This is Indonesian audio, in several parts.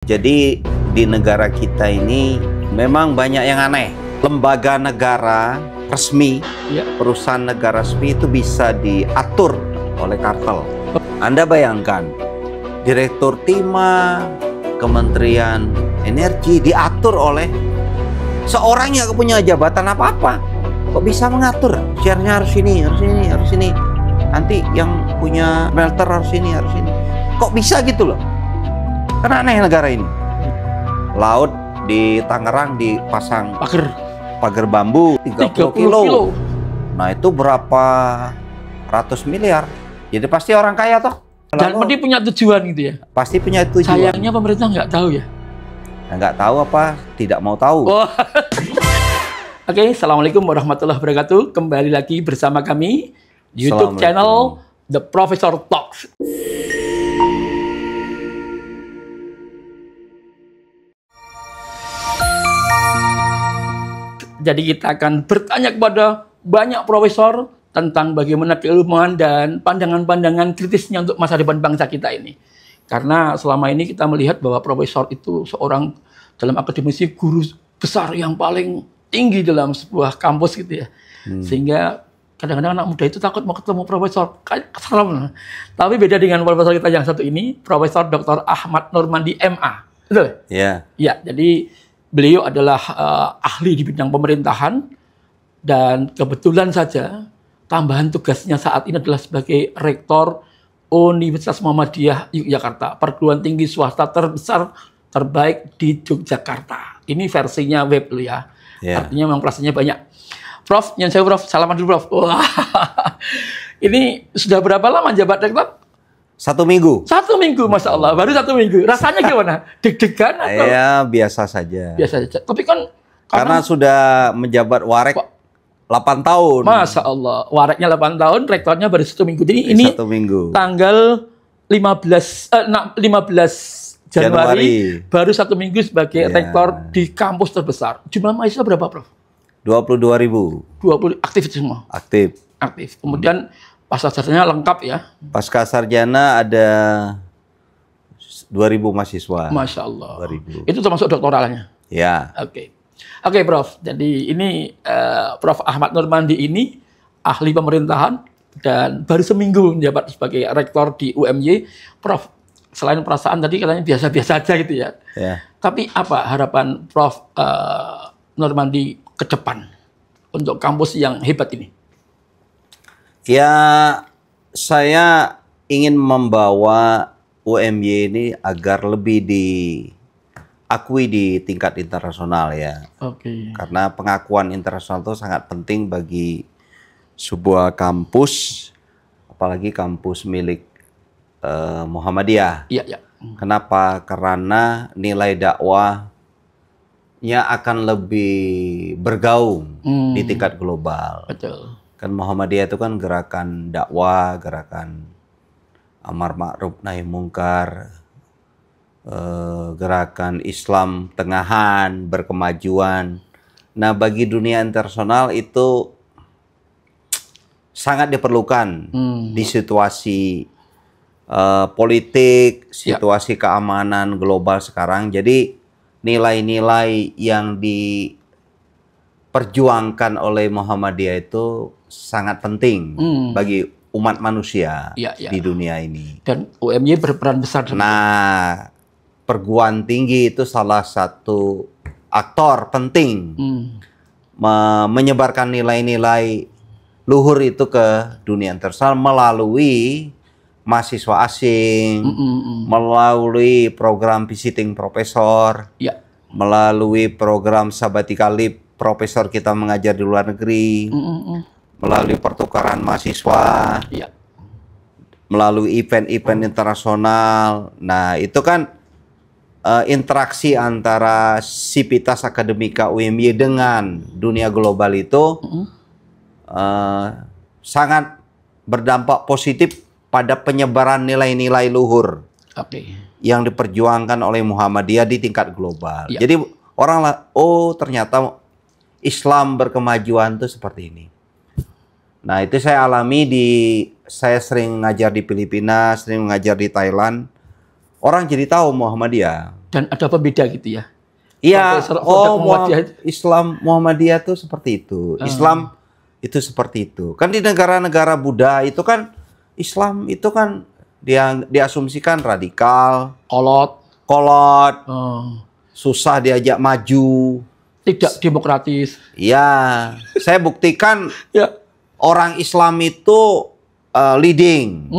Jadi di negara kita ini memang banyak yang aneh. Lembaga negara resmi, perusahaan negara resmi itu bisa diatur oleh kartel. Anda bayangkan, Direktur Timah, Kementerian Energi diatur oleh seorang yang punya jabatan apa-apa. Kok bisa mengatur? Share-nya harus ini, harus ini, harus ini. Nanti yang punya smelter harus ini, harus ini. Kok bisa gitu loh? Kan aneh negara ini. Laut di Tangerang dipasang pagar bambu 30 kilo. Nah itu berapa ratus miliar. Jadi pasti orang kaya toh. Dan pasti punya tujuan gitu ya? Pasti punya tujuan. Sayangnya pemerintah nggak tahu ya? Nggak tahu apa, tidak mau tahu. Oh. Oke, Assalamualaikum warahmatullahi wabarakatuh. Kembali lagi bersama kami di YouTube channel The Professor Talks. Jadi kita akan bertanya kepada banyak profesor tentang bagaimana keilmuan dan pandangan-pandangan kritisnya untuk masa depan bangsa kita ini. Karena selama ini kita melihat bahwa profesor itu seorang dalam akademisi guru besar yang paling tinggi dalam sebuah kampus gitu ya. Sehingga kadang-kadang anak muda itu takut mau ketemu profesor. Serem. Tapi beda dengan profesor kita yang satu ini, Profesor Dr. Ahmad Nurmandi MA. Betul? Iya. Ya, jadi beliau adalah ahli di bidang pemerintahan dan kebetulan saja tambahan tugasnya saat ini adalah sebagai rektor Universitas Muhammadiyah Yogyakarta, perguruan tinggi swasta terbesar terbaik di Yogyakarta. Ini versinya web loh ya. Artinya memang prasanya banyak. Prof, yang saya Prof, salaman dulu Prof. Wah. Ini sudah berapa lama jabat rektor? 1 minggu. 1 minggu, Masya Allah. Baru 1 minggu. Rasanya gimana? Deg-degan atau? Ya, biasa saja. Biasa saja. Tapi kan karena sudah menjabat warek 8 tahun. Masya Allah. Wareknya 8 tahun, rektornya baru 1 minggu. Jadi ini 1 minggu. Tanggal 15 Januari baru 1 minggu sebagai rektor di kampus terbesar. Jumlah mahasiswa berapa, Prof? 22.000. 20 aktif semua. Aktif. Aktif. Kemudian pasca-sarjana lengkap ya. Pasca sarjana ada 2.000 mahasiswa. Masya Allah. 2.000. Itu termasuk doktoralnya. Ya. Oke. Oke, Prof. Jadi ini Prof. Ahmad Nurmandi ini ahli pemerintahan dan baru seminggu menjabat sebagai rektor di UMY. Prof, selain perasaan tadi katanya biasa-biasa aja gitu ya. Ya. Tapi apa harapan Prof. Nurmandi ke depan untuk kampus yang hebat ini? Ya, saya ingin membawa UMY ini agar lebih diakui di tingkat internasional ya. Oke. Karena pengakuan internasional itu sangat penting bagi sebuah kampus, apalagi kampus milik Muhammadiyah. Iya, iya. Kenapa? Karena nilai dakwahnya akan lebih bergaung di tingkat global. Betul. Kan Muhammadiyah itu kan gerakan dakwah, gerakan amar ma'ruf nahi mungkar, gerakan Islam tengahan, berkemajuan. Nah, bagi dunia internasional itu sangat diperlukan di situasi politik, situasi keamanan global sekarang. Jadi nilai-nilai yang diperjuangkan oleh Muhammadiyah itu sangat penting bagi umat manusia di dunia ini. Dan UMY berperan besar. Nah, perguruan tinggi itu salah satu aktor penting menyebarkan nilai-nilai luhur itu ke dunia internasional melalui mahasiswa asing, melalui program visiting profesor, melalui program sabbatical leave profesor kita mengajar di luar negeri, melalui pertukaran mahasiswa, melalui event-event internasional. Nah, itu kan interaksi antara sivitas akademika UMY dengan dunia global itu sangat berdampak positif pada penyebaran nilai-nilai luhur yang diperjuangkan oleh Muhammadiyah di tingkat global. Jadi orang ternyata Islam berkemajuan itu seperti ini. Nah, itu saya alami saya sering ngajar di Filipina, sering ngajar di Thailand. Orang jadi tahu Muhammadiyah. Dan ada pembeda gitu ya? Iya, Muhammadiyah itu. Islam Muhammadiyah itu seperti itu. Islam itu seperti itu. Kan di negara-negara Buddha itu kan Islam itu kan diasumsikan radikal, kolot, susah diajak maju, tidak demokratis. Iya, saya buktikan Ya. orang Islam itu leading,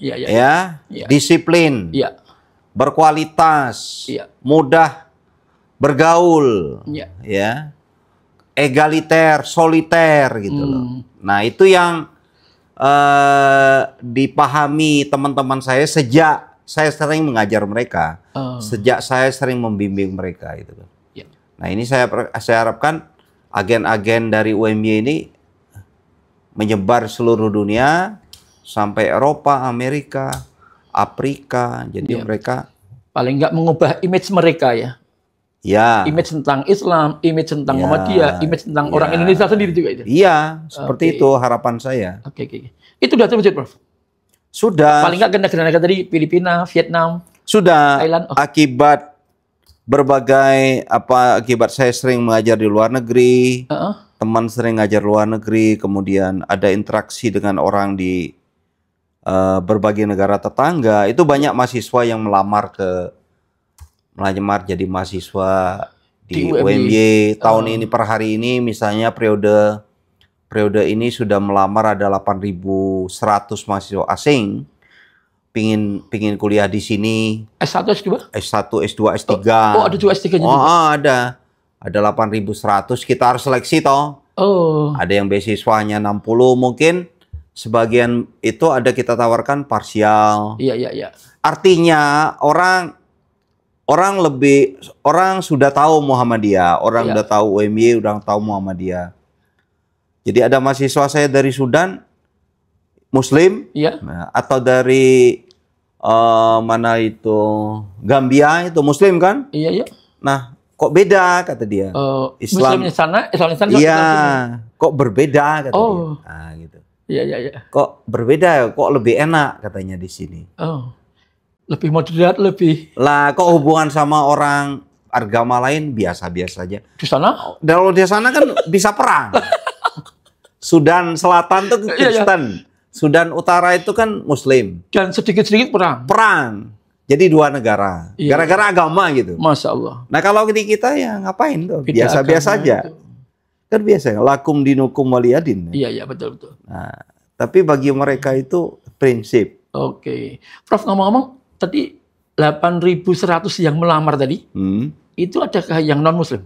Ya. disiplin, berkualitas, mudah bergaul, ya, egaliter, soliter gitu loh. Nah itu yang dipahami teman-teman saya sejak saya sering mengajar mereka, sejak saya sering membimbing mereka itu. Nah ini saya harapkan agen-agen dari UMY ini menyebar seluruh dunia sampai Eropa, Amerika, Afrika. Jadi mereka paling nggak mengubah image mereka ya. Ya. Image tentang Islam, image tentang Muhammadiyah, image tentang orang Indonesia sendiri juga itu. Iya, seperti itu harapan saya. Oke. Itu sudah terwujud, Prof? Sudah. Paling nggak ke negara-negara tadi, Filipina, Vietnam, sudah. Thailand. Akibat berbagai akibat saya sering mengajar di luar negeri, teman sering ngajar luar negeri, kemudian ada interaksi dengan orang di berbagai negara tetangga, itu banyak mahasiswa yang melamar jadi mahasiswa di UMY. Tahun ini per hari ini misalnya periode ini sudah melamar ada 8.100 mahasiswa asing pingin kuliah di sini. S1, S2? S1, S2, S3. Oh, ada juga S3 juga. Ada 8.100, kita harus seleksi toh. Ada yang beasiswanya 60 mungkin, sebagian itu ada kita tawarkan parsial. Iya. Artinya orang sudah tahu Muhammadiyah, orang udah tahu UMY, udah tahu Muhammadiyah. Jadi ada mahasiswa saya dari Sudan, Muslim, atau dari mana itu Gambia itu Muslim kan? Iya. Nah, kok beda kata dia? Islam Islam di sana. Iya, kok berbeda kata dia. Nah, gitu. Iya. Kok berbeda? Kok lebih enak katanya di sini? Lebih moderat, lebih. Lah, kok hubungan sama orang agama lain biasa-biasa aja. Di sana? Kalau di sana kan bisa perang. Sudan Selatan tuh Kristen. Sudan Utara itu kan Muslim. Dan sedikit-sedikit perang. Jadi dua negara. Gara-gara agama gitu. Masya Allah. Nah kalau di kita ya ngapain tuh? Biasa-biasa aja. Kan biasa. Lakum dinukum waliyadin. Iya, betul. Nah, tapi bagi mereka itu prinsip. Oke. Prof, ngomong-ngomong, tadi 8.100 yang melamar tadi, itu adakah yang non-Muslim?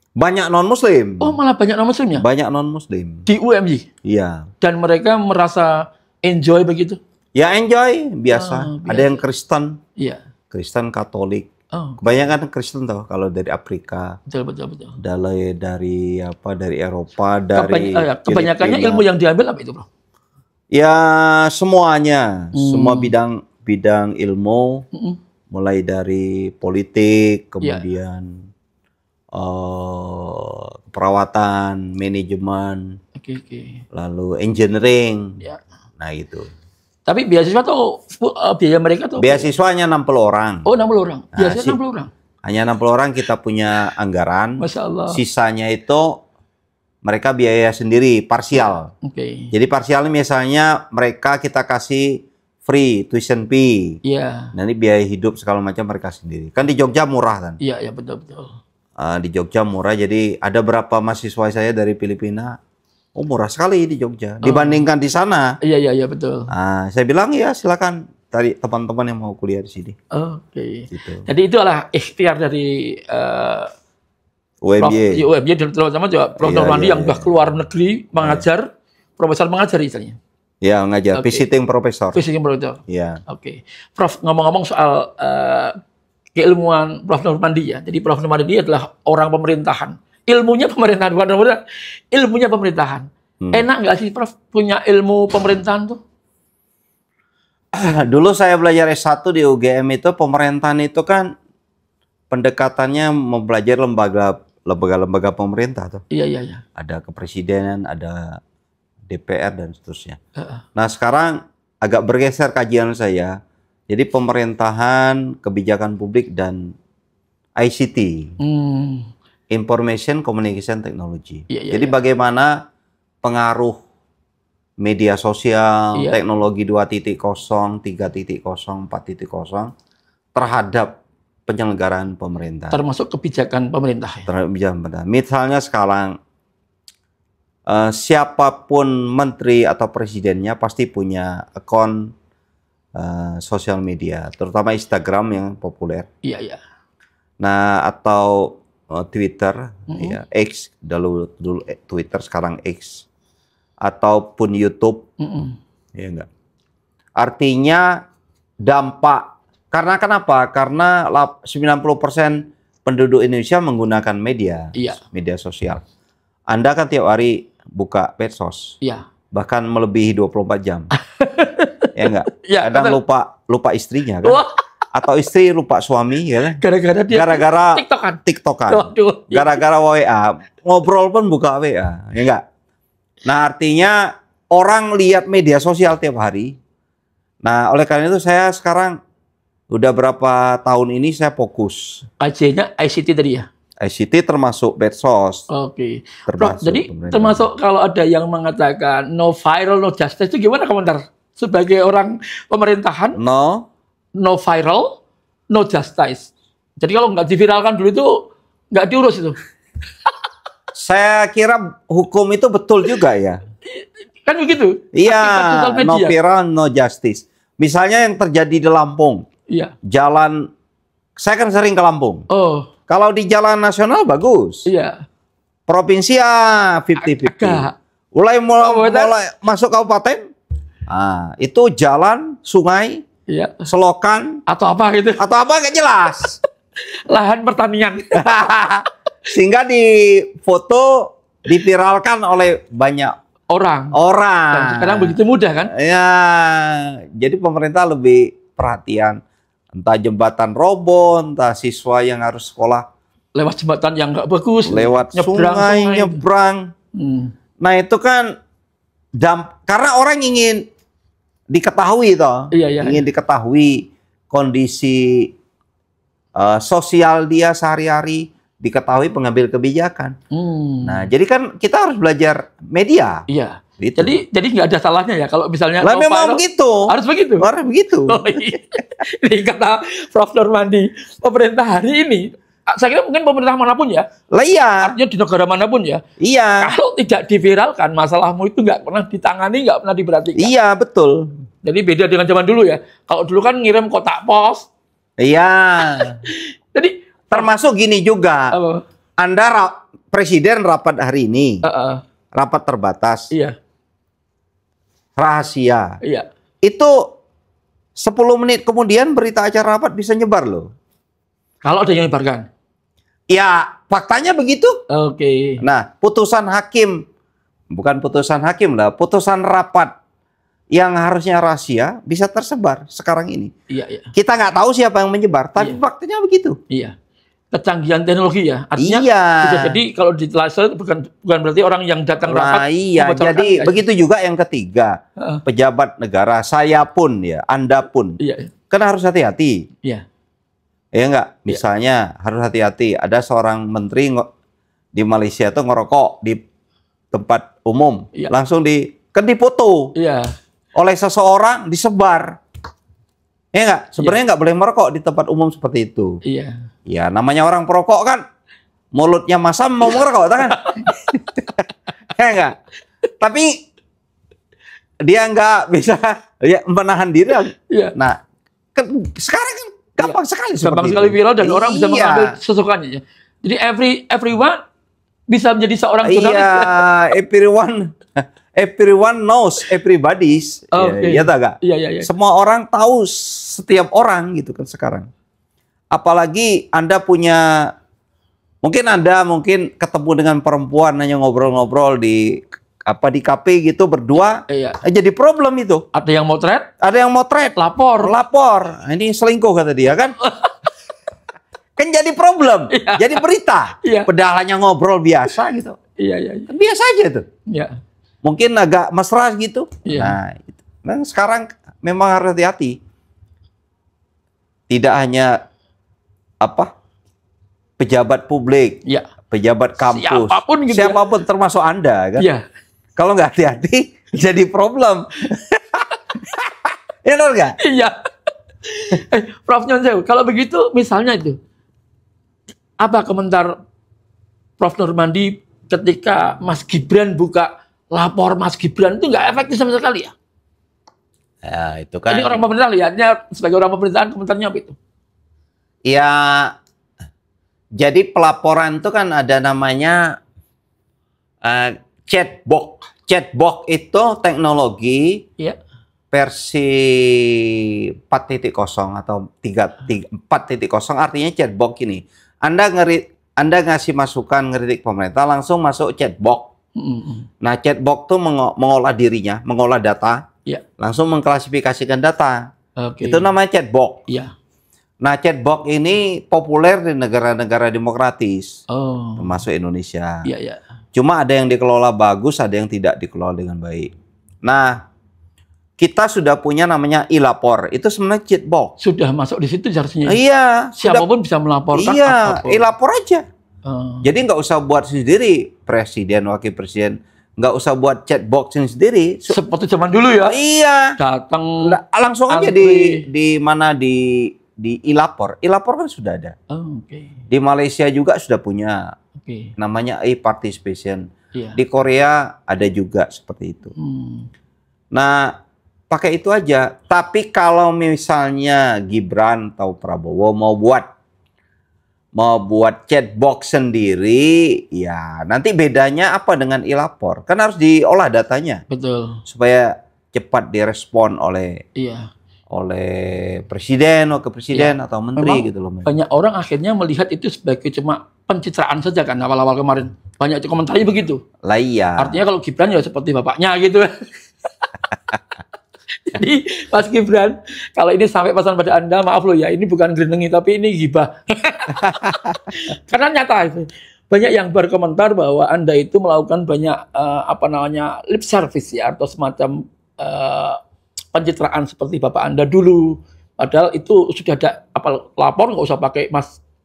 Banyak non-Muslim. Oh, malah banyak non-Muslimnya? Banyak non-Muslim. Di UMY? Iya. Dan mereka merasa enjoy begitu? Ya enjoy, biasa. Ada yang Kristen. Iya. Kristen, Katolik. Kebanyakan Kristen tau kalau dari Afrika. Betul. Dari Eropa, dari kebanyakannya ilmu yang diambil apa itu, Bro? Ya semuanya, semua bidang ilmu, mulai dari politik, kemudian perawatan, manajemen, lalu engineering, nah itu. Tapi beasiswa tuh biaya mereka tuh? Beasiswanya 60 orang. Oh, 60 orang. Biasanya 60 orang. Hanya 60 orang kita punya anggaran. Masya Allah. Sisanya itu mereka biaya sendiri, parsial. Jadi parsialnya misalnya mereka kita kasih free tuition fee. Iya. Nanti biaya hidup segala macam mereka sendiri. Kan di Jogja murah kan? Iya, betul. Di Jogja murah, jadi ada berapa mahasiswa saya dari Filipina, murah sekali di Jogja dibandingkan di sana. Iya, betul. Saya bilang ya silakan dari teman-teman yang mau kuliah di sini. Gitu. Jadi itu adalah ikhtiar dari UMY. UMY dan terutama juga Prof. Norwandi yang sudah keluar negeri mengajar, profesor mengajar istilahnya. Ya, ngajar, visiting profesor. Visiting profesor. Iya. Prof, ngomong-ngomong soal keilmuan Prof. Norwandi ya. Jadi Prof. Norwandi adalah orang pemerintahan. Ilmunya pemerintahan, bukan pemerintahan. Ilmunya pemerintahan. Enak nggak sih Prof. punya ilmu pemerintahan tuh? Dulu saya belajar S1 di UGM itu, pemerintahan itu kan pendekatannya mempelajari lembaga-lembaga pemerintah tuh. Iya. Ada kepresidenan, ada DPR dan seterusnya. Nah sekarang agak bergeser kajian saya Jadi pemerintahan, kebijakan publik, dan ICT, Information Communication Technology. Jadi bagaimana pengaruh media sosial, teknologi 2.0, 3.0, 4.0 terhadap penyelenggaraan pemerintah. Termasuk kebijakan pemerintah. Misalnya sekarang, siapapun menteri atau presidennya pasti punya akun sosial media, terutama Instagram yang populer. Nah, atau Twitter, ya, X, dulu Twitter, sekarang X, ataupun YouTube, ya enggak. Artinya dampak, karena kenapa? Karena 90% penduduk Indonesia menggunakan media sosial. Anda kan tiap hari buka medsos, bahkan melebihi 24 jam. Ya enggak? Kadang lupa istrinya kan? Atau istri lupa suami, ya kan? Gara-gara TikTokan. Gara-gara WA. Ngobrol pun buka WA, ya enggak? Nah, artinya orang lihat media sosial tiap hari. Nah, oleh karena itu saya sekarang udah berapa tahun ini saya fokus. IC-nya ICT tadi ya? ICT termasuk medsos. Oke. Jadi termasuk kalau ada yang mengatakan no viral, no justice, itu gimana komentar? Sebagai orang pemerintahan? No viral, no justice. Jadi kalau nggak diviralkan dulu itu nggak diurus itu. Saya kira hukum itu betul juga ya. Kan begitu? Iya, no viral, no justice. Misalnya yang terjadi di Lampung. Jalan, saya kan sering ke Lampung. Kalau di jalan nasional bagus. Provinsi ya 50-50. Mulai masuk kabupaten, itu jalan, sungai, selokan, atau apa gitu. Atau apa nggak jelas. Lahan pertanian. Sehingga di foto diviralkan oleh banyak orang. Dan sekarang begitu mudah kan? Ya, jadi pemerintah lebih perhatian. Entah jembatan roboh, entah siswa yang harus sekolah lewat jembatan yang nggak bagus, lewat sungai, nyebrang. Nah, itu kan karena orang ingin diketahui toh. Ingin diketahui kondisi sosial dia sehari-hari, diketahui pengambil kebijakan. Nah, jadi kan kita harus belajar media. Gitu. Jadi nggak ada salahnya ya kalau misalnya memang begitu. Harus begitu. Ini kata Prof. Normandi, pemerintah hari ini, saya kira mungkin pemerintah manapun ya. Artinya di negara manapun ya. Kalau tidak diviralkan, masalahmu itu nggak pernah ditangani, nggak pernah diperhatikan. Iya, betul. Jadi beda dengan zaman dulu ya. Kalau dulu kan ngirim kotak pos. Jadi termasuk gini juga. Anda presiden rapat hari ini. Rapat terbatas. Rahasia. Itu 10 menit kemudian berita acara rapat bisa nyebar loh. Kalau ada yang menyebarkan. Ya, faktanya begitu. Nah, putusan hakim, bukan putusan hakim lah, putusan rapat yang harusnya rahasia bisa tersebar sekarang ini. Kita nggak tahu siapa yang menyebar, tapi faktanya begitu. Kecanggihan teknologi ya, artinya bisa jadi kalau ditelasur bukan berarti orang yang datang rapat. Jadi begitu juga yang ketiga, pejabat negara, saya pun ya, Anda pun, kan harus hati-hati. Ya enggak, misalnya harus hati-hati. Ada seorang menteri di Malaysia tuh ngerokok di tempat umum, langsung dipoto oleh seseorang, disebar. Ya enggak, sebenarnya enggak boleh merokok di tempat umum seperti itu. Ya, namanya orang perokok kan, mulutnya masam mau merokok, kan? Ya enggak? Tapi dia enggak bisa menahan diri. Nah, sekarang kan gampang sekali. Gampang sekali viral dan orang bisa mengambil sesukannya. Jadi everyone bisa menjadi seorang jurnalis. Everyone knows everybody's. Ya tak gak? Semua orang tahu setiap orang gitu kan sekarang. Apalagi Anda punya, mungkin ketemu dengan perempuan hanya ngobrol-ngobrol di kafe gitu berdua, jadi problem itu. Ada yang motret, lapor. Ini selingkuh kata dia kan. Kan jadi problem, jadi berita. Padahal hanya ngobrol biasa gitu. Biasa aja tuh. Mungkin agak mesra gitu. Nah, sekarang memang harus hati-hati. Tidak hanya pejabat publik, Ya. pejabat kampus, Siapapun gitu siapapun termasuk Anda kan. Ya. Kalau nggak hati-hati jadi problem. Ya benar nggak? Iya. Prof Nyun Sewu, kalau begitu misalnya itu, apa komentar Prof Nurmandi ketika Mas Gibran buka lapor Mas Gibran itu nggak efektif sama sekali ya? Ya itu kan. Ini orang pemerintah lihatnya sebagai orang pemerintahan, komentarnya apa itu? Ya, jadi pelaporan itu kan ada namanya chatbot. Chatbot itu teknologi Ya. versi 4.0 atau 4.0 artinya chatbot ini. Anda ngasih masukan ngeritik pemerintah langsung masuk chatbot. Nah, chatbot itu mengolah dirinya, mengolah data, Ya. langsung mengklasifikasikan data. Oke. Itu namanya chatbot. Iya. Nah, chatbot ini populer di negara-negara demokratis, Oh. termasuk Indonesia. Iya, iya. Cuma ada yang dikelola bagus, ada yang tidak dikelola dengan baik. Nah, kita sudah punya namanya e-lapor. Itu sebenarnya chatbot. Sudah masuk di situ harusnya. Iya. Siapapun bisa melaporkan Iya, apapun. e-lapor aja. Oh. Jadi nggak usah buat sendiri, presiden, wakil presiden. Nggak usah buat chatbot sendiri. Seperti zaman dulu ya. Iya. Datang. Langsung aja antri. di mana di e-lapor. E-lapor kan sudah ada. Oh, oke. Di Malaysia juga sudah punya. Oke. Namanya e-participation. Iya. Di Korea ada juga seperti itu. Nah, pakai itu aja. Tapi kalau misalnya Gibran atau Prabowo mau buat chatbot sendiri, ya nanti bedanya apa dengan e-lapor? Kan harus diolah datanya Betul. supaya cepat direspon oleh Iya. presiden, wakil presiden atau menteri Memang gitu loh. banyak orang akhirnya melihat itu sebagai cuma pencitraan saja kan awal-awal kemarin. Banyak komentarnya begitu. Lah iya. Artinya kalau Gibran ya seperti bapaknya gitu. Jadi Mas Gibran, kalau ini sampai pesan pada Anda, maaf loh ya, ini bukan gerenengi tapi ini gibah. Karena nyata itu. Banyak yang berkomentar bahwa Anda itu melakukan banyak lip service ya, atau semacam pencitraan seperti bapak Anda dulu. Padahal itu sudah ada lapor, nggak usah pakai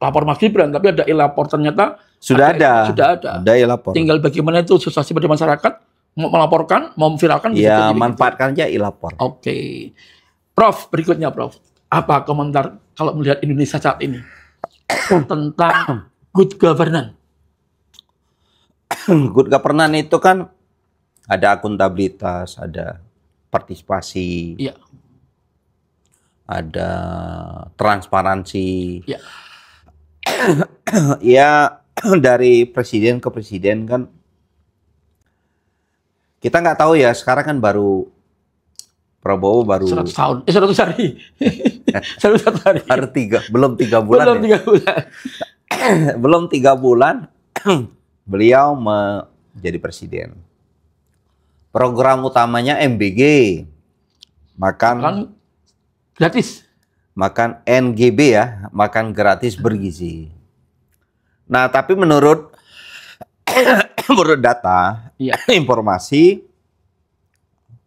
lapor Mas Gibran, tapi ada e-lapor ternyata Sudah ada. Ada e-lapor. Tinggal bagaimana itu sosialisasi pada masyarakat, mau melaporkan, mau memviralkan. Ya, manfaatkan aja e-lapor. Oke. Prof, berikutnya Prof. Apa komentar kalau melihat Indonesia saat ini tentang good governance? Good governance itu kan ada akuntabilitas, ada partisipasi, Iya. ada transparansi. Iya. Ya, dari presiden ke presiden kan kita nggak tahu ya, sekarang kan Prabowo baru 100 tahun, 100 hari. 100 hari. baru belum 3 bulan. Belum 3 bulan. Belum 3 bulan beliau menjadi presiden. Program utamanya MBG, makan gratis. Makan NGB ya, makan gratis bergizi. Nah, tapi menurut data, Iya. informasi,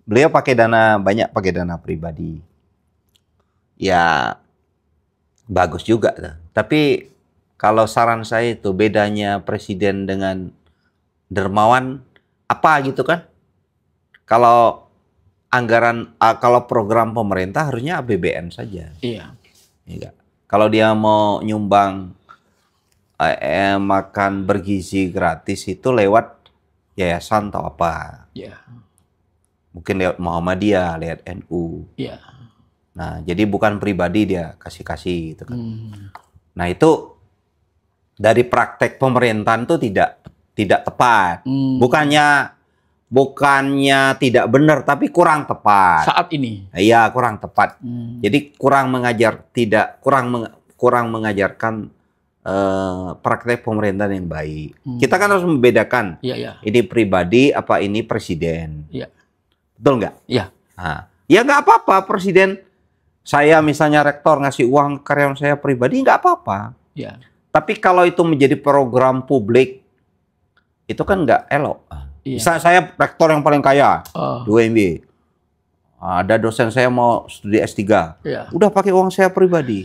beliau banyak pakai dana pribadi. Ya, bagus juga. Tapi kalau saran saya itu bedanya presiden dengan dermawan apa gitu kan? Kalau kalau program pemerintah harusnya APBN saja. Iya. Enggak. Kalau dia mau nyumbang makan bergizi gratis itu lewat yayasan atau apa. Iya. Mungkin lewat Muhammadiyah, lewat NU. Iya. Nah, jadi bukan pribadi dia kasih-kasih gitu kan. Nah, itu dari praktek pemerintahan itu tidak tepat. Bukannya tidak benar, tapi kurang tepat. Saat ini. Iya, kurang tepat. Jadi kurang mengajarkan praktek pemerintahan yang baik. Kita kan harus membedakan. Iya. Ini pribadi apa ini presiden. Iya. Betul nggak? Iya. Nah, ya nggak apa-apa presiden. Saya misalnya rektor ngasih uang karyawan saya pribadi nggak apa-apa. Iya. Tapi kalau itu menjadi program publik, itu kan nggak elok. Iya. Misalnya saya rektor yang paling kaya, 2 MBA. Ada dosen saya mau studi S3. Iya. Udah pakai uang saya pribadi.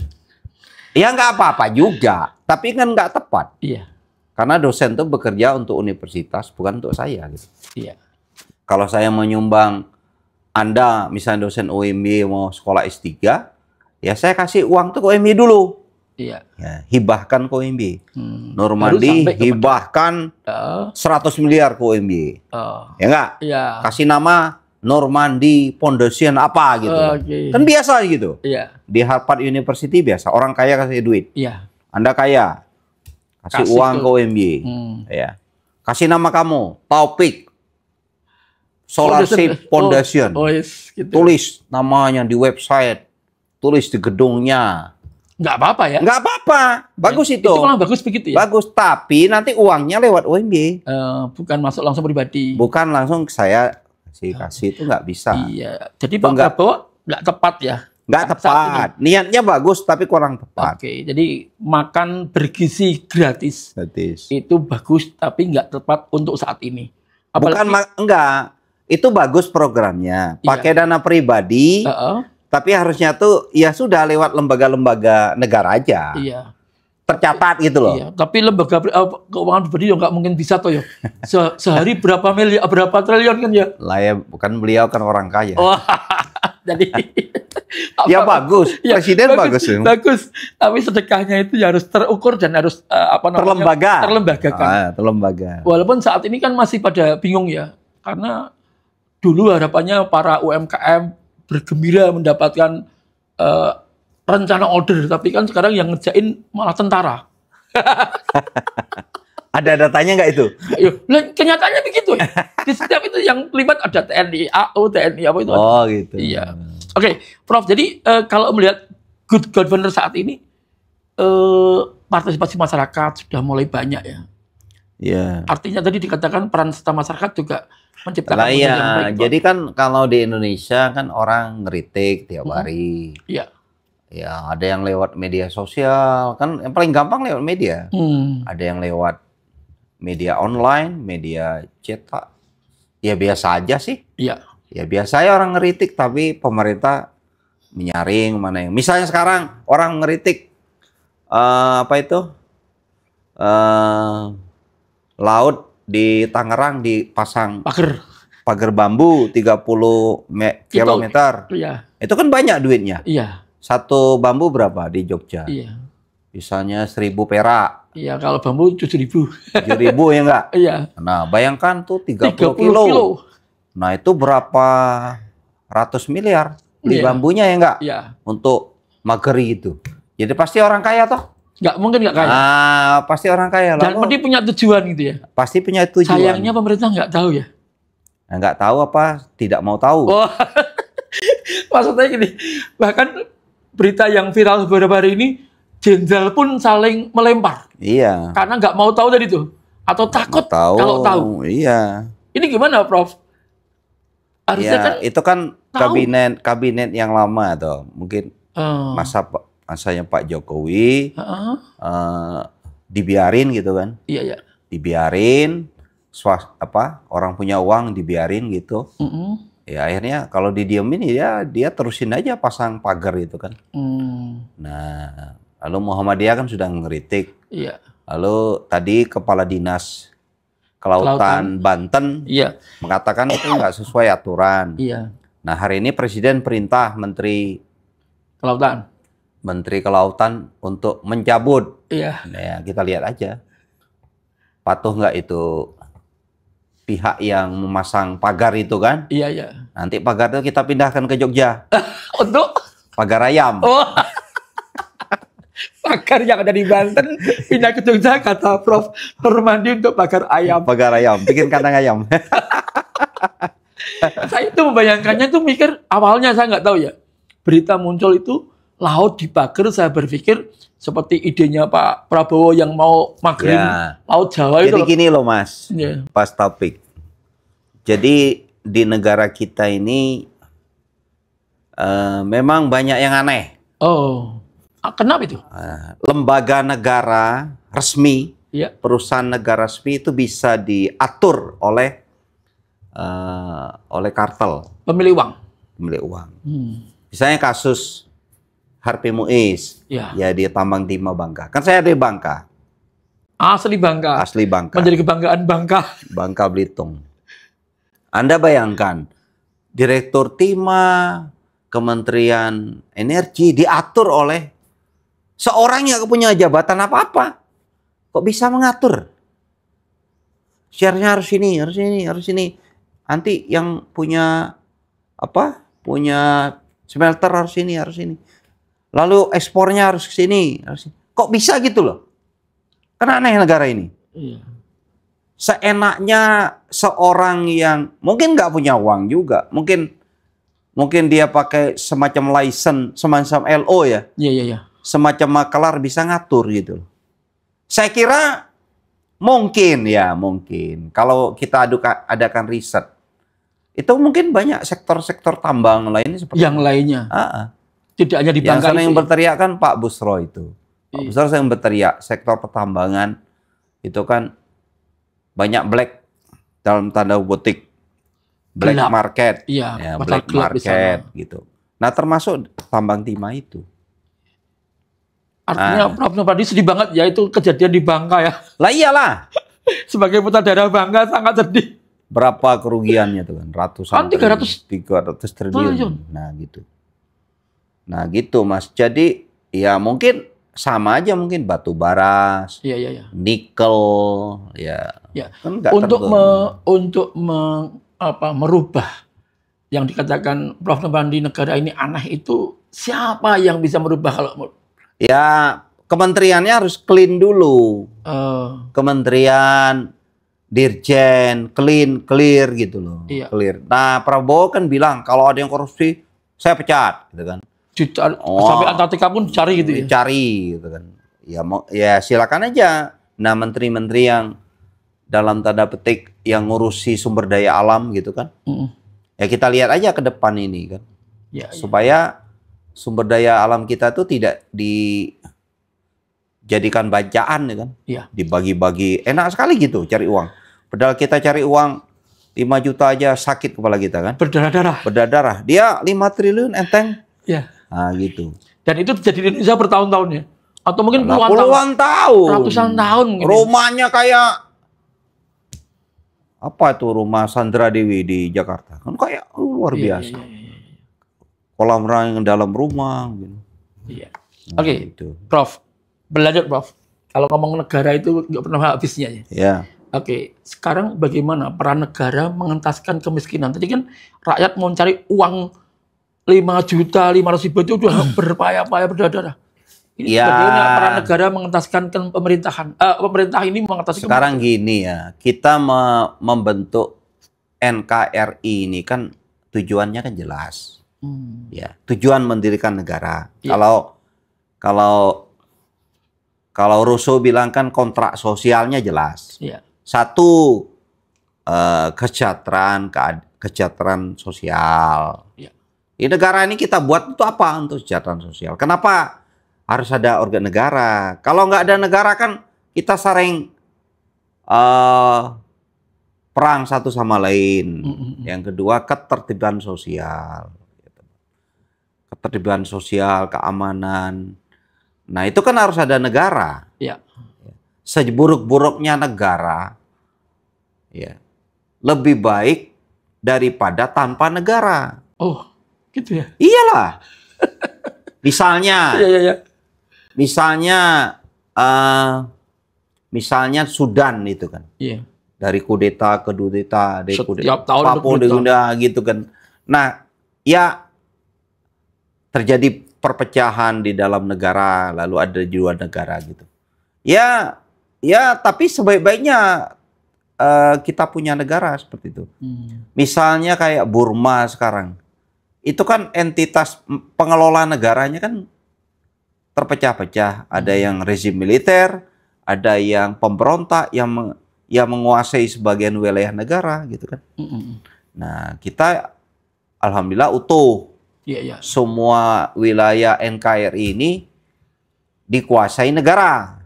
Ya nggak apa-apa juga, tapi kan nggak tepat. Iya. Karena dosen itu bekerja untuk universitas, bukan untuk saya. Gitu. Iya. Kalau saya menyumbang Anda, misalnya dosen UMY mau sekolah S3, ya saya kasih uang tuh ke UMY dulu. Iya. Ya, hibahkan ke UMY. Baru Normandi sampai hibahkan 100 miliar ke UMY. Ya nggak? Iya. Kasih nama Normandi Foundation apa gitu. Oke. Kan biasa gitu. Iya. Di Harvard University biasa. Orang kaya kasih duit. Iya. Anda kaya. Kasih uang ke UMY. Ya. Kasih nama kamu. Taufik. Solarship Foundation. Yes, gitu. Tulis namanya di website. Tulis di gedungnya. Nggak apa-apa ya? Nggak apa-apa. Bagus itu. Itu malah bagus begitu ya? Bagus. Tapi nanti uangnya lewat UMY. Bukan masuk langsung pribadi. Bukan langsung saya kasih itu nggak bisa. Iya. Jadi Pak Prabowo nggak tepat ya? Nggak tepat. Niatnya bagus tapi kurang tepat. Oke. Jadi makan bergizi gratis. Itu bagus tapi nggak tepat untuk saat ini. Apalagi, enggak. Itu bagus programnya. Pakai dana pribadi. Tapi harusnya tuh ya sudah lewat lembaga-lembaga negara aja. Iya. Tercatat gitu loh. Iya, tapi lembaga keuangan pribadi ya nggak mungkin bisa toh ya. Sehari berapa miliar, berapa triliun kan ya? Lah ya, bukan beliau kan orang kaya. Oh, jadi ya bagus, ya, presiden bagus. Bagus, tapi sedekahnya itu ya harus terukur dan harus terlembaga. Walaupun saat ini kan masih pada bingung ya, karena dulu harapannya para UMKM bergembira mendapatkan rencana order, tapi kan sekarang yang ngerjain malah tentara. Ada datanya nggak itu? Kenyataannya begitu ya. Di setiap itu yang terlibat ada TNI, AU, TNI apa itu. Oh gitu. Iya. Oke, Prof. Jadi kalau melihat good governance saat ini, partisipasi masyarakat sudah mulai banyak ya. Iya. Artinya tadi dikatakan peran serta masyarakat juga menciptakan yang baik. Jadi kan kalau di Indonesia kan orang ngeritik tiap hari. Iya. Ya, ada yang lewat media sosial, kan yang paling gampang lewat media. Ada yang lewat media online, media cetak. Ya biasa aja sih. Iya. Ya biasa ya orang ngeritik, tapi pemerintah menyaring mana yang. Misalnya sekarang orang ngeritik laut di Tangerang dipasang pagar bambu 30 km. Iya. Itu kan banyak duitnya. Iya. Satu bambu berapa di Jogja? Iya. Misalnya 1.000 perak. Iya, kalau bambu 7.000. 7.000 ya enggak? Iya. Nah, bayangkan tuh 30 kilo. Nah, itu berapa ratus miliar beli bambunya ya enggak? Iya. Untuk mageri itu. Jadi pasti orang kaya toh? Nggak mungkin nggak kaya. Pasti orang kaya. Dan pasti punya tujuan gitu ya? Pasti punya tujuan. Sayangnya pemerintah nggak tahu ya? Nah, nggak tahu apa? Tidak mau tahu. Oh. Maksudnya gini, bahkan berita yang viral beberapa hari ini, jenderal pun saling melempar. Iya. Karena nggak mau tahu tadi tuh. Atau takut kalau tahu. Iya. Ini gimana, Prof? Harusnya ya, kan itu kan kabinet yang lama tuh. Mungkin masanya Pak Jokowi dibiarin gitu kan. Iya, iya. Dibiarin, orang punya uang dibiarin gitu. Ya akhirnya kalau didiemin ya dia terusin aja pasang pagar itu kan. Nah, lalu Muhammadiyah kan sudah ngeritik. Iya. Lalu tadi Kepala Dinas Kelautan Banten mengatakan itu nggak sesuai aturan. Iya. Nah hari ini Presiden perintah Menteri Kelautan untuk mencabut. Iya. Nah, ya, kita lihat aja. Patuh nggak itu pihak yang memasang pagar itu kan? Iya, iya. Nanti pagar itu kita pindahkan ke Jogja. Untuk? Pagar ayam. Oh. Pagar yang ada di Banten pindah ke Jogja, kata Prof. Normandi untuk pagar ayam. Pagar ayam, bikin kandang ayam. Saya itu membayangkannya tuh mikir, awalnya saya nggak tahu ya. Berita muncul itu laut dipagar, saya berpikir seperti idenya Pak Prabowo yang mau magerin Laut Jawa itu. Jadi gini loh Mas, pas topik. Jadi di negara kita ini memang banyak yang aneh. Oh, kenapa itu? Lembaga negara resmi, perusahaan negara resmi itu bisa diatur oleh kartel. Pemilik uang. Pemilik uang. Misalnya kasus Harvey Muiz. Ya dia tambang timah Bangka. Kan saya dari Bangka. Asli Bangka. Asli Bangka. Menjadi kebanggaan Bangka. Bangka Belitung. Anda bayangkan, Direktur Timah, Kementerian Energi diatur oleh seorang yang punya jabatan apa-apa. Kok bisa mengatur? Share-nya harus ini, harus ini, harus ini. Nanti yang punya apa? Punya smelter harus ini, harus ini. Lalu ekspornya harus ke sini, harus ini. Kok bisa gitu loh? Kan aneh negara ini. Seenaknya seorang yang mungkin nggak punya uang juga, mungkin dia pakai semacam license, semacam LO ya. Semacam makelar bisa ngatur gitu. Saya kira mungkin kalau kita adakan riset, itu mungkin banyak sektor-sektor tambang lainnya seperti yang lainnya. Tidak hanya di Bangka. Yang berteriak kan Pak Busro itu. Pak Busro yang berteriak sektor pertambangan itu kan banyak black dalam tanda kutip black gelap. Market, black market gitu. Nah termasuk tambang timah itu. Artinya Prof. Novardi sedih banget ya itu kejadian di Bangka ya. Lah iyalah. Sebagai putra daerah Bangka sangat sedih. Berapa kerugiannya tuh kan? Ratusan 300 triliun. Nah gitu Mas. Jadi ya mungkin sama aja mungkin batu bara, nikel, Kan untuk merubah yang dikatakan Prof. Novardi negara ini aneh itu siapa yang bisa merubah kalau? Ya kementeriannya harus clean dulu. Kementerian, dirjen, clear gitu loh. Clear. Nah Prabowo kan bilang kalau ada yang korupsi saya pecat, gitu kan. Sampai Antartika pun dicari gitu ya. Cari gitu kan. Ya silakan aja. Nah menteri-menteri yang dalam tanda petik yang ngurusi sumber daya alam gitu kan. Ya kita lihat aja ke depan ini kan. Supaya sumber daya alam kita tuh tidak dijadikan bacaan ya kan. Dibagi-bagi. Enak sekali gitu cari uang. Padahal kita cari uang 5 juta aja sakit kepala kita kan. Berdarah. Dia 5 triliun enteng. Nah gitu. Dan itu terjadi di Indonesia bertahun-tahun ya? Atau mungkin puluhan tahun. Ratusan tahun. Rumahnya kayak apa itu rumah Sandra Dewi di Jakarta. Kan kayak luar biasa. Kolam renang dalam rumah. Gitu. Oke, Prof. Belajar Prof. Kalau ngomong negara itu nggak pernah habisnya ya. Oke, sekarang bagaimana peran negara mengentaskan kemiskinan? Tadi kan rakyat mau cari uang 5.500.000 itu udah berpayah-payah berdarah. Ini bagaimana peran negara mengentaskan pemerintahan? Pemerintah ini mengentaskan. Sekarang gini ya, kita membentuk NKRI ini kan tujuannya kan jelas. Ya, tujuan mendirikan negara. Kalau Rousseau bilang kan kontrak sosialnya jelas. Satu, kesejahteraan sosial. Di negara ini kita buat itu apa untuk kesejahteraan sosial? Kenapa harus ada organ negara? Kalau nggak ada negara kan kita sering perang satu sama lain. Yang kedua, ketertiban sosial. Ketertiban sosial, keamanan. Nah itu kan harus ada negara. Seburuk-buruknya negara, lebih baik daripada tanpa negara. Oh, gitu ya? Iyalah. Misalnya, misalnya Sudan itu kan, dari kudeta ke kudeta, dari setiap tahun Papua gitu kan. Nah, ya terjadi perpecahan di dalam negara, lalu ada di luar negara gitu. Ya, tapi sebaik-baiknya kita punya negara seperti itu. Misalnya kayak Burma sekarang, itu kan entitas pengelola negaranya kan terpecah-pecah. Ada yang rezim militer, ada yang pemberontak yang menguasai sebagian wilayah negara gitu kan. Nah kita alhamdulillah utuh. Semua wilayah NKRI ini dikuasai negara.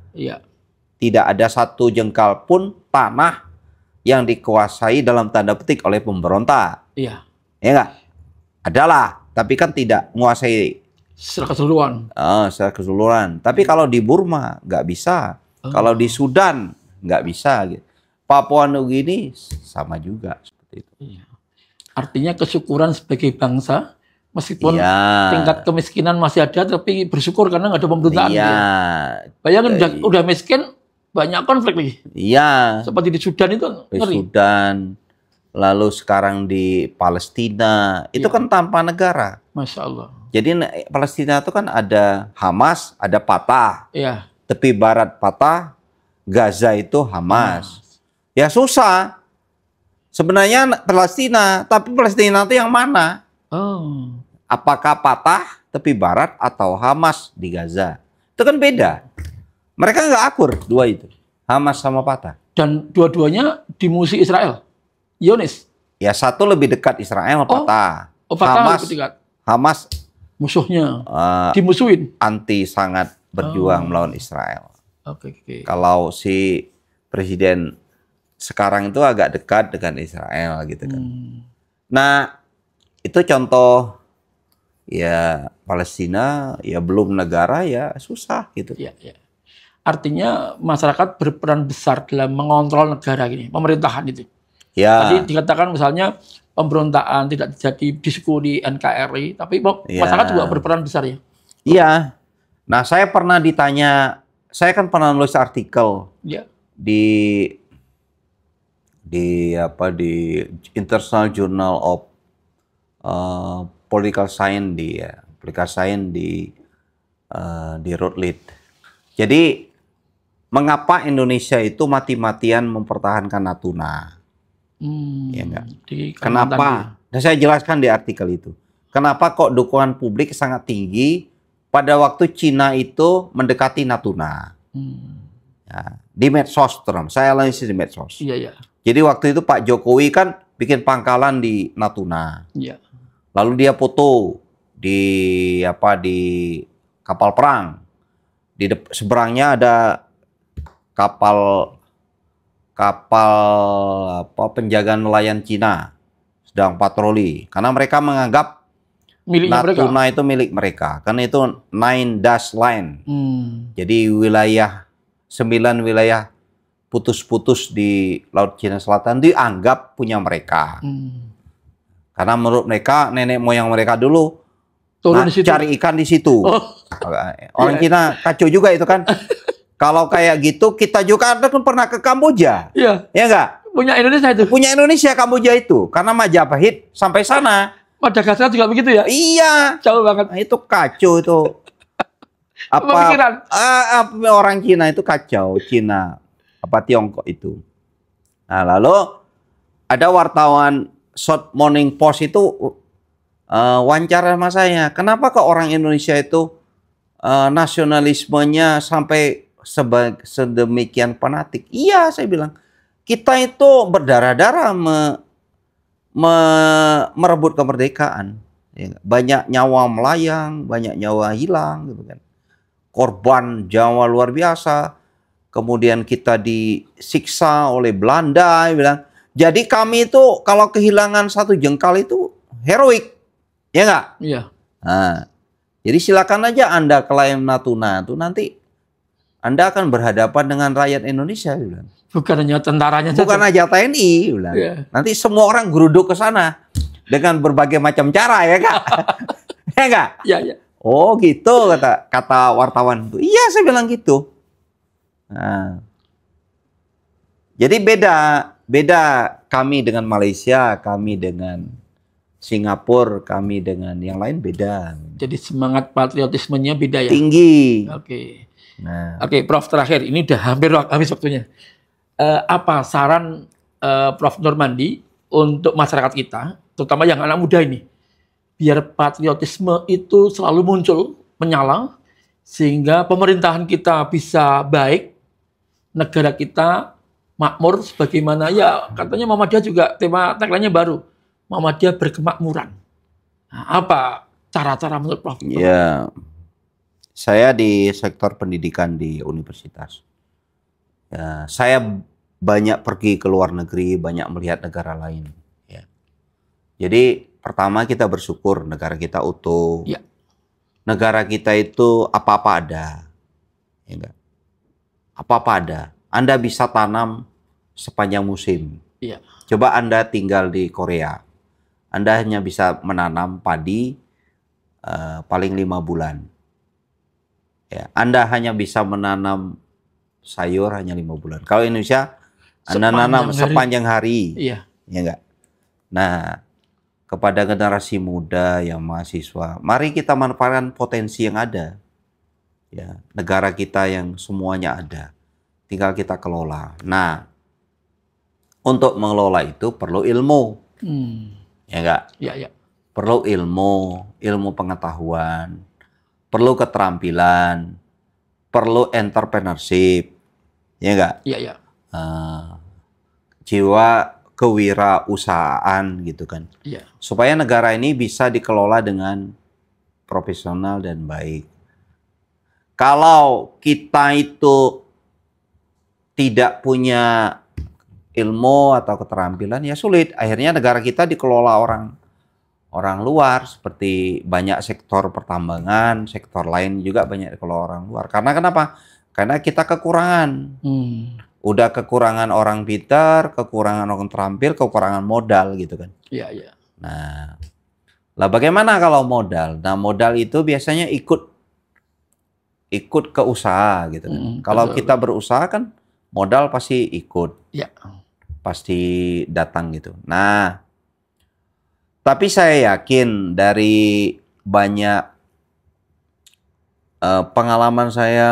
Tidak ada satu jengkal pun tanah yang dikuasai dalam tanda petik oleh pemberontak. Ya enggak? Adalah, tapi kan tidak menguasai Secara keseluruhan. Secara keseluruhan. Tapi kalau di Burma nggak bisa. Kalau di Sudan nggak bisa. Gitu. Papua Nugini sama juga seperti itu. Iya. Artinya kesyukuran sebagai bangsa, meskipun tingkat kemiskinan masih ada, tapi bersyukur karena nggak ada pemerintahan. Iya. Bayangin udah miskin, banyak konflik lagi. Iya. Seperti di Sudan itu. Di Sudan. Lalu sekarang di Palestina. Itu kan tanpa negara. Masya Allah. Jadi Palestina itu kan ada Hamas, ada Fatah. Iya. Tepi barat Fatah, Gaza itu Hamas. Ya susah. Sebenarnya Palestina, tapi Palestina itu yang mana? Apakah Fatah, tepi barat, atau Hamas di Gaza? Itu kan beda. Mereka nggak akur, dua itu. Hamas sama Fatah. Dan dua-duanya dimusuhi Israel. Zionis. Ya satu lebih dekat Israel, Fatah. Fatah Hamas musuhnya dimusuhin. Anti sangat berjuang melawan Israel. Oke. Kalau si presiden sekarang itu agak dekat dengan Israel gitu kan. Nah, itu contoh ya Palestina ya belum negara ya susah gitu. Ya. Artinya masyarakat berperan besar dalam mengontrol negara gini, pemerintahan itu. Ya. Tadi dikatakan misalnya pemberontakan tidak terjadi disku di NKRI, tapi masyarakat juga berperan besar ya. Iya. Nah, saya pernah ditanya, saya kan pernah nulis artikel di International Journal of Political Science di Routledge. Jadi mengapa Indonesia itu mati-matian mempertahankan Natuna? Ya enggak? Kenapa? Dan saya jelaskan di artikel itu. Kenapa kok dukungan publik sangat tinggi pada waktu Cina itu mendekati Natuna? Ya, di medsos terus. Saya analisis di medsos. Iya. Jadi waktu itu Pak Jokowi kan bikin pangkalan di Natuna. Iya. Lalu dia foto di kapal perang. Di seberangnya ada kapal penjagaan nelayan Cina sedang patroli karena mereka menganggap miliknya Natuna itu milik mereka karena itu 9 dash line. Jadi 9 wilayah putus-putus di Laut Cina Selatan dianggap punya mereka. Karena menurut mereka nenek moyang mereka dulu cari ikan di situ. Orang Cina kacau juga itu kan. Kalau kayak gitu, kita juga kan pernah ke Kamboja. Iya. Ya nggak? Punya Indonesia itu. Punya Indonesia Kamboja itu. Karena Majapahit sampai sana. Madagaskar juga begitu ya? Iya. Jauh banget. Nah, itu kacau itu. Orang Cina itu kacau. Cina. Tiongkok itu. Nah, lalu ada wartawan South Morning Post itu wawancara sama saya. Kenapa kok orang Indonesia itu nasionalismenya sampai sedemikian fanatik? Iya, saya bilang. Kita itu berdarah-darah merebut kemerdekaan. Banyak nyawa melayang, banyak nyawa hilang. Gitu kan. Korban Jawa luar biasa. Kemudian kita disiksa oleh Belanda. Bilang. Jadi kami itu kalau kehilangan satu jengkal itu heroik. Ya nggak? Iya. Nah, jadi silakan aja Anda klaim Natuna itu nanti Anda akan berhadapan dengan rakyat Indonesia. Bilang. Bukan hanya tentaranya saja. Bukan aja TNI. Bilang. Nanti semua orang geruduk ke sana dengan berbagai macam cara, ya Kak? Ya nggak? Iya. Oh gitu kata wartawan itu. Iya, saya bilang gitu. Nah, jadi beda kami dengan Malaysia, kami dengan Singapura, kami dengan yang lain beda. Jadi semangat patriotismenya beda ya? Tinggi. Oke. Nah. Oke, Prof, terakhir. Ini udah hampir habis waktunya. Apa saran Prof Normandi untuk masyarakat kita, terutama yang anak muda ini, biar patriotisme itu selalu muncul, menyala, sehingga pemerintahan kita bisa baik, negara kita makmur, sebagaimana ya katanya Muhammadiyah juga tema tagline-nya baru, Muhammadiyah berkemakmuran. Nah, apa cara-cara menurut Prof? Ya, saya di sektor pendidikan di universitas. Ya, saya banyak pergi ke luar negeri, banyak melihat negara lain. Ya. Jadi pertama kita bersyukur negara kita utuh. Ya. negara kita itu apa-apa ada. Ya enggak? Apa-apa ada. Anda bisa tanam sepanjang musim. Iya. Coba Anda tinggal di Korea. Anda hanya bisa menanam padi paling 5 bulan. Ya, Anda hanya bisa menanam sayur hanya 5 bulan. Kalau Indonesia, Anda nanam sepanjang hari. Iya. Ya enggak? Nah, kepada generasi muda yang mahasiswa, mari kita manfaatkan potensi yang ada. Ya, negara kita yang semuanya ada. Tinggal kita kelola. Nah, untuk mengelola itu perlu ilmu. Ya enggak? Iya, iya. Perlu ilmu pengetahuan, perlu keterampilan, perlu entrepreneurship. Ya enggak? Iya, iya. Jiwa kewirausahaan gitu kan. Iya. Supaya negara ini bisa dikelola dengan profesional dan baik. Kalau kita itu tidak punya ilmu atau keterampilan, ya sulit. Akhirnya negara kita dikelola orang luar, seperti banyak sektor pertambangan, sektor lain juga banyak dikelola orang luar. Karena kenapa? Karena kita kekurangan. Udah kekurangan orang pintar, kekurangan orang terampil, kekurangan modal gitu kan. Iya, iya. Nah, lah bagaimana kalau modal? Nah, modal itu biasanya ikut ke usaha gitu kan. Kalau betul, kita berusaha kan modal pasti ikut. Iya. Pasti datang gitu. Nah, tapi saya yakin dari banyak pengalaman saya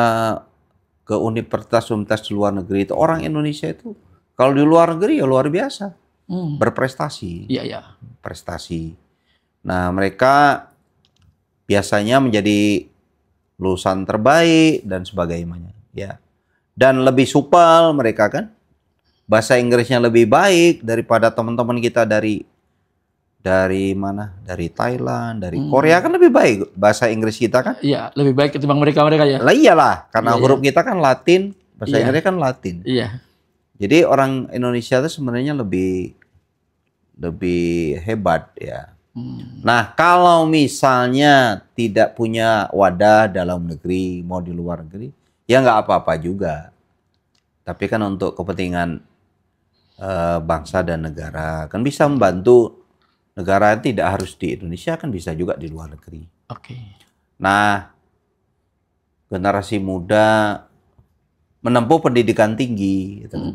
ke universitas-universitas di luar negeri itu, orang Indonesia itu kalau di luar negeri ya luar biasa, berprestasi. Iya, iya. Prestasi. Nah, mereka biasanya menjadi lulusan terbaik dan sebagainya, ya. Dan lebih supel mereka kan. Bahasa Inggrisnya lebih baik daripada teman-teman kita dari mana? Dari Thailand, dari Korea kan lebih baik bahasa Inggris kita kan? Iya, lebih baik ketimbang mereka ya. Lah iyalah, karena huruf kita kan Latin, bahasa Inggris kan Latin. Iya. Jadi orang Indonesia itu sebenarnya lebih hebat ya. Nah, kalau misalnya tidak punya wadah dalam negeri, mau di luar negeri, ya nggak apa-apa juga. Tapi kan untuk kepentingan bangsa dan negara, kan bisa membantu negara, tidak harus di Indonesia, kan bisa juga di luar negeri. Oke. Nah, generasi muda menempuh pendidikan tinggi. Gitu.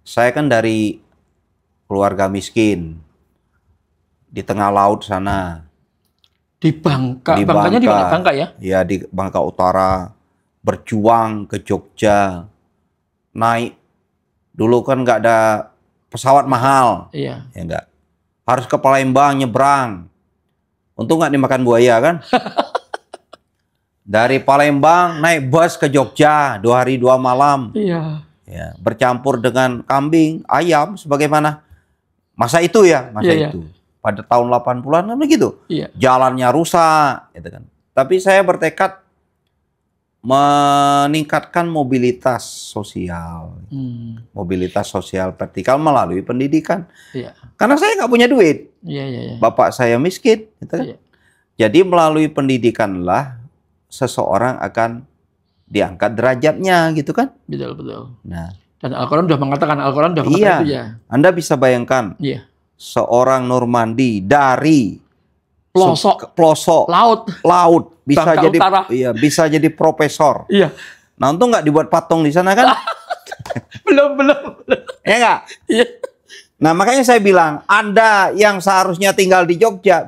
Saya kan dari keluarga miskin di tengah laut sana. Di Bangka. Bangkanya di mana? Bangka ya? Ya, di Bangka Utara. Berjuang ke Jogja. Naik. Dulu kan nggak ada pesawat mahal. Iya. Ya enggak. Harus ke Palembang nyebrang. Untung nggak dimakan buaya kan. Dari Palembang naik bus ke Jogja 2 hari 2 malam. Iya. Ya, bercampur dengan kambing, ayam, sebagaimana masa itu ya, itu. Pada tahun 80-an kan begitu. Iya. Jalannya rusak, gitu kan. Tapi saya bertekad meningkatkan mobilitas sosial. Mobilitas sosial vertikal melalui pendidikan. Iya. Karena saya nggak punya duit. Iya. Bapak saya miskin. Gitu kan. Iya. Jadi melalui pendidikanlah seseorang akan diangkat derajatnya, gitu kan? Betul. Nah. Dan Al-Quran sudah mengatakan, itu ya. Anda bisa bayangkan. Iya. Seorang Normandi dari pelosok laut bisa Bangka jadi Utara. Iya, bisa jadi profesor. Iya. Nah, untung nggak dibuat patung di sana kan? belum. Ya nggak? Iya. Nah, makanya saya bilang, Anda yang seharusnya tinggal di Jogja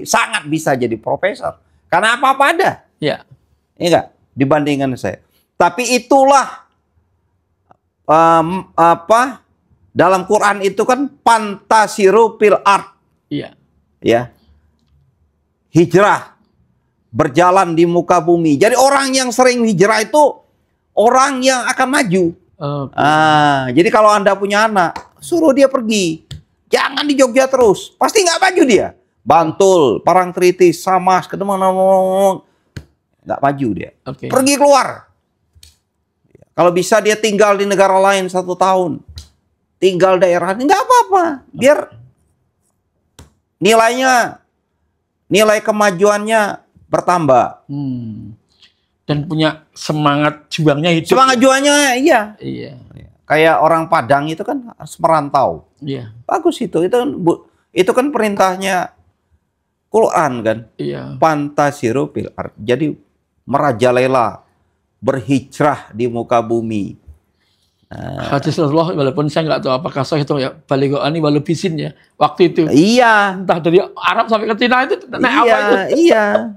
sangat bisa jadi profesor. Karena apa-apa ada. Iya. Ya nggak? Dibandingkan saya. Tapi itulah dalam Quran itu kan fantasiru fil ard. Iya. Ya. Hijrah, berjalan di muka bumi. Jadi orang yang sering hijrah itu orang yang akan maju. Jadi kalau Anda punya anak, suruh dia pergi. Jangan di Jogja terus, pasti nggak maju dia. Bantul, Parangtritis, Samas, Kedemang, nggak maju dia. Pergi keluar. Kalau bisa dia tinggal di negara lain 1 tahun, tinggal daerah, nggak apa-apa. Biar nilai kemajuannya bertambah. Dan punya semangat juangnya hidup. Semangat juangnya, iya. Iya. Kayak orang Padang itu kan harus merantau. Iya. Bagus itu kan perintahnya Quran kan. Iya. Fantasiru fil ard. Jadi merajalela, berhijrah di muka bumi. Hadis Rasulullah, walaupun saya nggak tahu apakah sahih itu ya, balighoani walau bisin ya. Waktu itu. Iya. Entah dari Arab sampai ke Cina itu naik apa itu. Iya.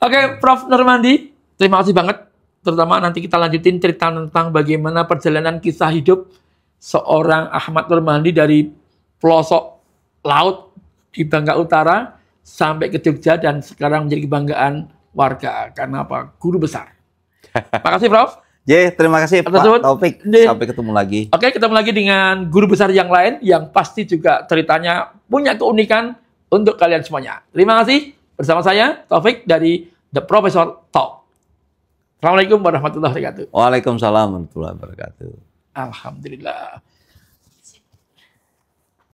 Oke, Prof. Normandy, terima kasih banget. Terutama nanti kita lanjutin cerita tentang bagaimana perjalanan kisah hidup seorang Ahmad Normandy dari pelosok laut di Bangka Utara sampai ke Jogja dan sekarang menjadi kebanggaan warga. Karena apa? Guru besar. Makasih, Prof. Terima kasih Pak Taufik. Sampai ketemu lagi. Oke, ketemu lagi dengan guru besar yang lain yang pasti juga ceritanya punya keunikan untuk kalian semuanya. Terima kasih. Bersama saya, Taufik dari The Professor Talk. Assalamualaikum warahmatullahi wabarakatuh. Waalaikumsalam warahmatullahi wabarakatuh. Alhamdulillah.